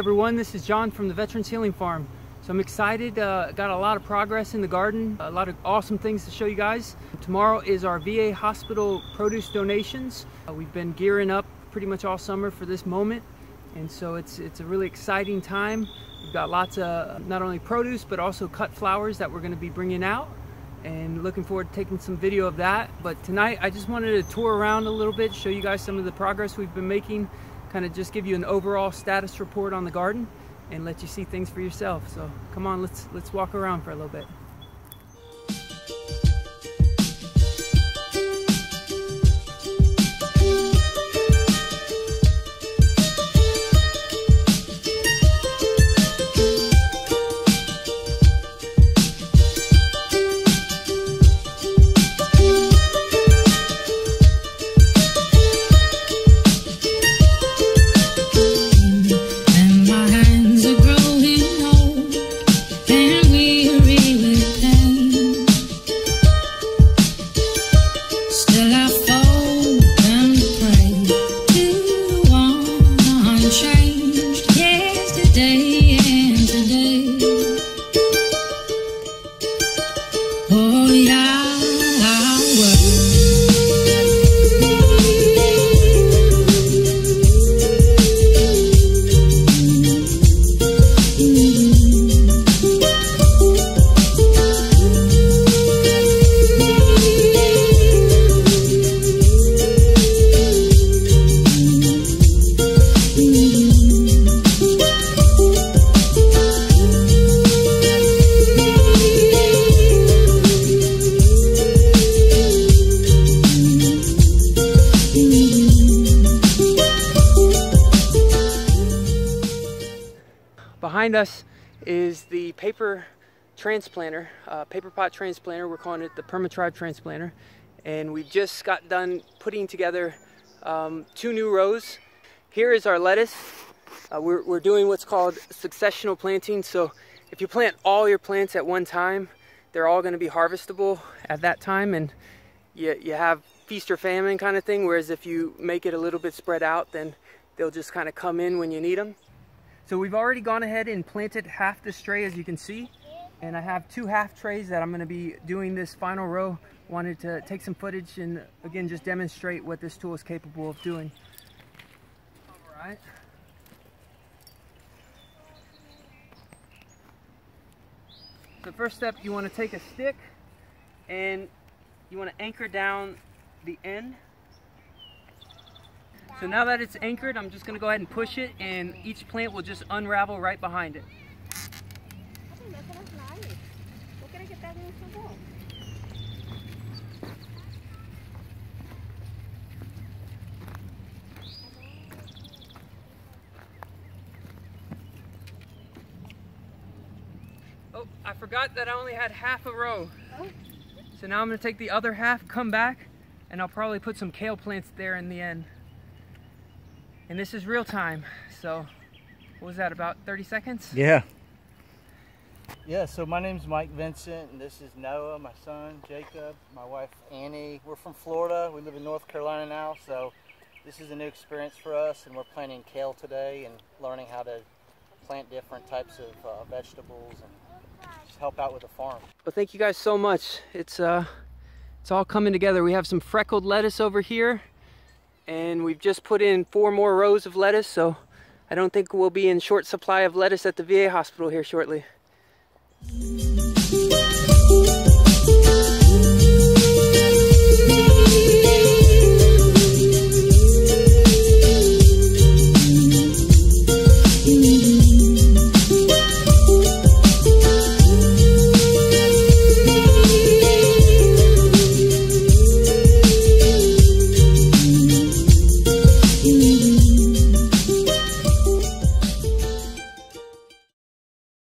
everyone, this is John from the Veterans Healing Farm. So I'm excited, got a lot of progress in the garden, a lot of awesome things to show you guys. Tomorrow is our VA hospital produce donations. We've been gearing up pretty much all summer for this moment, and so it's a really exciting time. We've got lots of not only produce but also cut flowers that we're going to be bringing out, and looking forward to taking some video of that. But tonight I just wanted to tour around a little bit, show you guys some of the progress we've been making, kind of just give you an overall status report on the garden and let you see things for yourself. So come on, let's walk around for a little bit. Behind us is the paper transplanter, paper pot transplanter. We're calling it the Permatribe Transplanter, and we just got done putting together 2 new rows. Here is our lettuce. We're doing what's called successional planting. So if you plant all your plants at one time, they're all going to be harvestable at that time, and you have feast or famine kind of thing. Whereas if you make it a little bit spread out, then they'll just kind of come in when you need them. So we've already gone ahead and planted half this tray, as you can see, and I have 2 half trays that I'm going to be doing this final row. Wanted to take some footage and again just demonstrate what this tool is capable of doing. All right. So first step, you want to take a stick and you want to anchor down the end. So now that it's anchored, I'm just going to go ahead and push it, and each plant will just unravel right behind it. Oh, I forgot that I only had half a row. So now I'm going to take the other half, come back, and I'll probably put some kale plants there in the end. And this is real time, so what was that, about 30 seconds? Yeah. Yeah, so my name's Mike Vincent, and this is Noah, my son, Jacob, my wife Annie. We're from Florida. We live in North Carolina now, so this is a new experience for us, and we're planting kale today and learning how to plant different types of vegetables and just help out with the farm. Well, thank you guys so much. It's all coming together. We have some freckled lettuce over here, and we've just put in 4 more rows of lettuce, so I don't think we'll be in short supply of lettuce at the VA hospital here shortly.